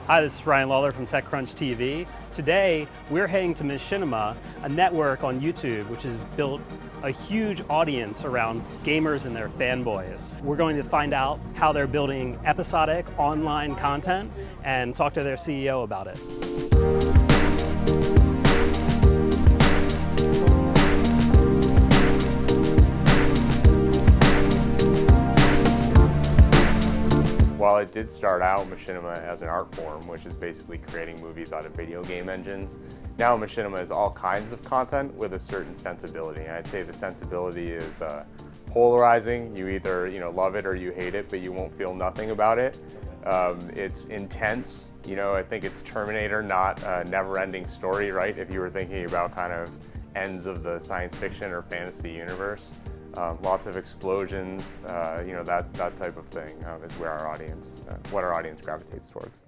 Hi, this is Ryan Lawler from TechCrunch TV. Today, we're heading to Machinima, a network on YouTube which has built a huge audience around gamers and their fanboys. We're going to find out how they're building episodic online content and talk to their CEO about it. While it did start out Machinima as an art form, which is basically creating movies out of video game engines, now Machinima is all kinds of content with a certain sensibility. And I'd say the sensibility is polarizing. You either love it or you hate it, but you won't feel nothing about it. It's intense. I think it's Terminator, not a never-ending story, right? If you were thinking about kind of ends of the science fiction or fantasy universe. Lots of explosions, that type of thing is where our audience, what our audience gravitates towards.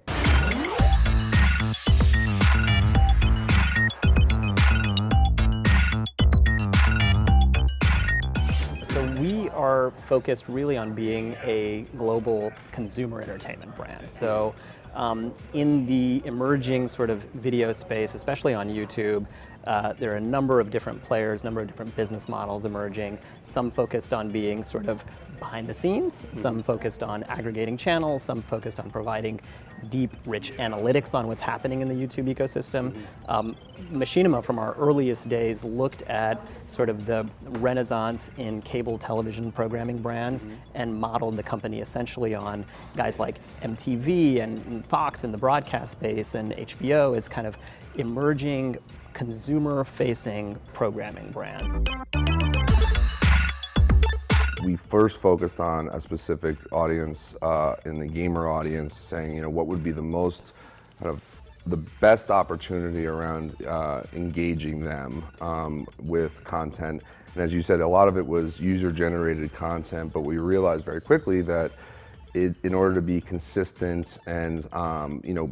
So we are focused really on being a global consumer entertainment brand. So in the emerging sort of video space, especially on YouTube, there are a number of different players, a number of different business models emerging, some focused on being sort of behind the scenes, some focused on aggregating channels, some focused on providing deep, rich analytics on what's happening in the YouTube ecosystem. Machinima, from our earliest days, looked at sort of the renaissance in cable television programming brands and modeled the company essentially on guys like MTV and Fox in the broadcast space and HBO as kind of emerging consumer-facing programming brand. We first focused on a specific audience in the gamer audience, saying, what would be the most, the best opportunity around engaging them with content. And as you said, a lot of it was user-generated content, but we realized very quickly that in order to be consistent and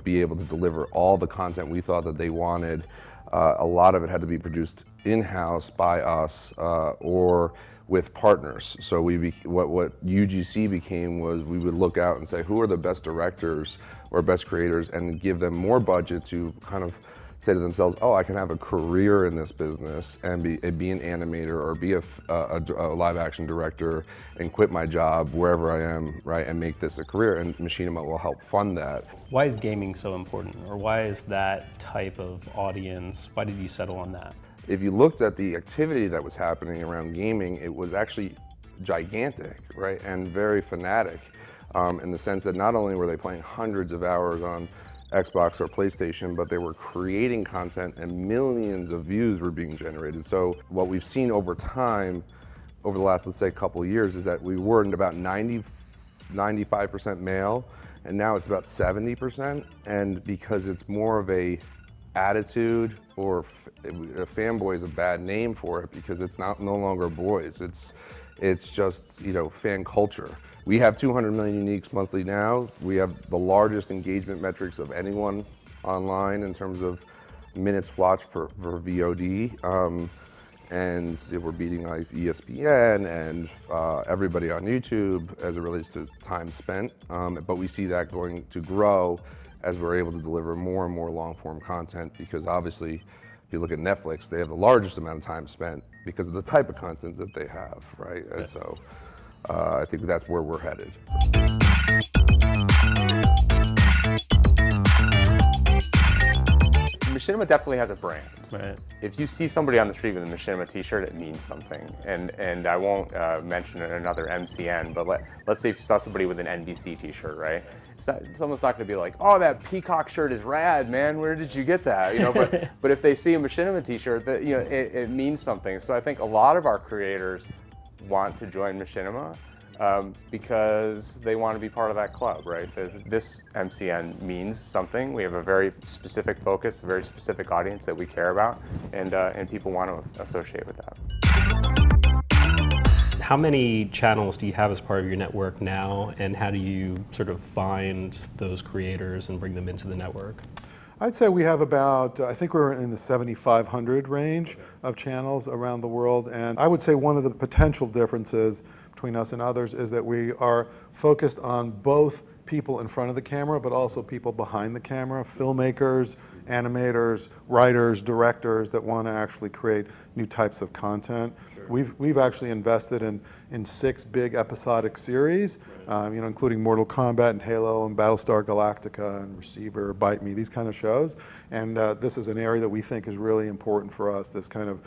be able to deliver all the content we thought that they wanted, a lot of it had to be produced in-house by us or with partners. So what UGC became was we would look out and say, who are the best directors or best creators, and give them more budget to kind of say to themselves, oh, I can have a career in this business and be an animator or be a live action director and quit my job wherever I am, right, and make this a career, and Machinima will help fund that. Why is gaming so important, or why is that type of audience, why did you settle on that? If you looked at the activity that was happening around gaming, it was actually gigantic, right, and very fanatic, in the sense that not only were they playing hundreds of hours on Xbox or PlayStation, but they were creating content and millions of views were being generated. So what we've seen over time, over the last, let's say, couple of years, is that we were in about 95% male, and now it's about 70%. And because it's more of a attitude, or a fanboy is a bad name for it, because it's no longer boys. It's just, fan culture. We have 200 million uniques monthly now. We have the largest engagement metrics of anyone online in terms of minutes watched for VOD. And we're beating like ESPN and everybody on YouTube as it relates to time spent. But we see that going to grow as we're able to deliver more and more long-form content, because obviously, if you look at Netflix, they have the largest amount of time spent because of the type of content that they have, right? And so I think that's where we're headed. Machinima definitely has a brand. Right. If you see somebody on the street with a Machinima t-shirt, it means something. And I won't mention another MCN, but let's say if you saw somebody with an NBC t-shirt, right? Someone's not going to be like, oh, that peacock shirt is rad, man. Where did you get that? But if they see a Machinima t-shirt, that it means something. So I think a lot of our creators want to join Machinima because they want to be part of that club, right? This MCN means something. We have a very specific focus, a very specific audience that we care about, and people want to associate with that. How many channels do you have as part of your network now, and how do you sort of find those creators and bring them into the network? I'd say we have about, I think we're in the 7,500 range of channels around the world, and I would say one of the potential differences between us and others is that we are focused on both people in front of the camera, but also people behind the camera, filmmakers, animators, writers, directors that want to actually create new types of content. We've actually invested in 6 big episodic series, including Mortal Kombat and Halo and Battlestar Galactica and Receiver, Bite Me, these kind of shows. And this is an area that we think is really important for us, this kind of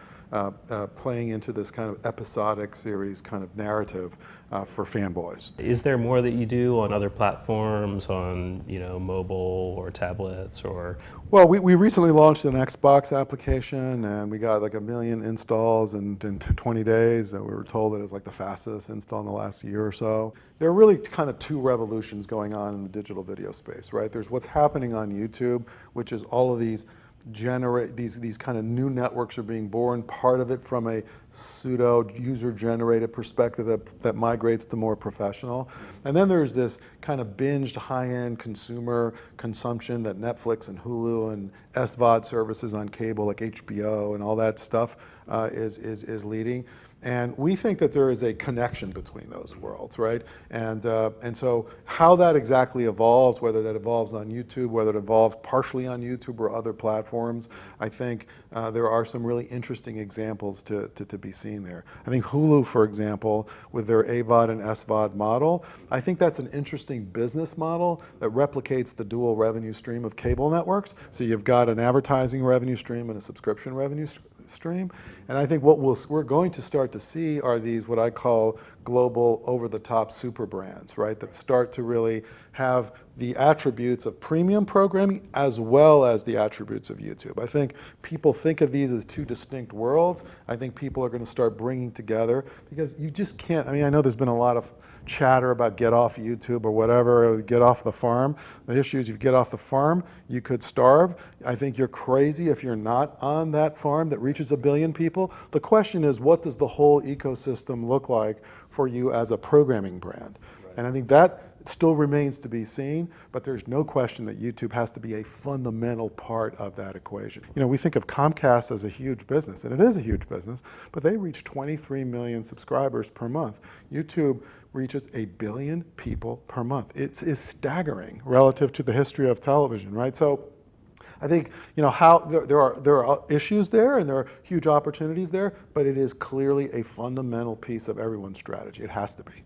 playing into this kind of episodic series kind of narrative for fanboys. Is there more that you do on other platforms, on mobile or tablets or? Well, we recently launched an Xbox application, and we got like 1 million installs in 20 days. And we were told that it was like the fastest install in the last year or so. There are really kind of 2 revolutions going on in the digital video space, right? There's what's happening on YouTube, which is all of these these kind of new networks are being born, part of it from a pseudo user-generated perspective that migrates to more professional. And then there's this kind of binged high-end consumer consumption that Netflix and Hulu and SVOD services on cable like HBO and all that stuff is leading. And we think that there is a connection between those worlds, right? And so how that exactly evolves, whether that evolves on YouTube, whether it evolves partially on YouTube or other platforms, I think there are some really interesting examples to be seen there. I think Hulu, for example, with their AVOD and SVOD model, I think that's an interesting business model that replicates the dual revenue stream of cable networks. So you've got an advertising revenue stream and a subscription revenue stream. And I think what we're going to start to see are these, what I call global over-the-top super brands, right? That start to really have the attributes of premium programming as well as the attributes of YouTube. I think people think of these as 2 distinct worlds. I think people are going to start bringing together, because you just can't, I know there's been a lot of chatter about get off YouTube or whatever, or get off the farm. The issue is, if you get off the farm, you could starve. I think you're crazy if you're not on that farm that reaches 1 billion people. The question is, what does the whole ecosystem look like for you as a programming brand? Right. And I think that still remains to be seen, but there's no question that YouTube has to be a fundamental part of that equation. We think of Comcast as a huge business, and it is a huge business, but they reach 23 million subscribers per month. YouTube reaches 1 billion people per month. It's staggering relative to the history of television, right? So I think how there are issues there, and there are huge opportunities there, but it is clearly a fundamental piece of everyone's strategy. It has to be.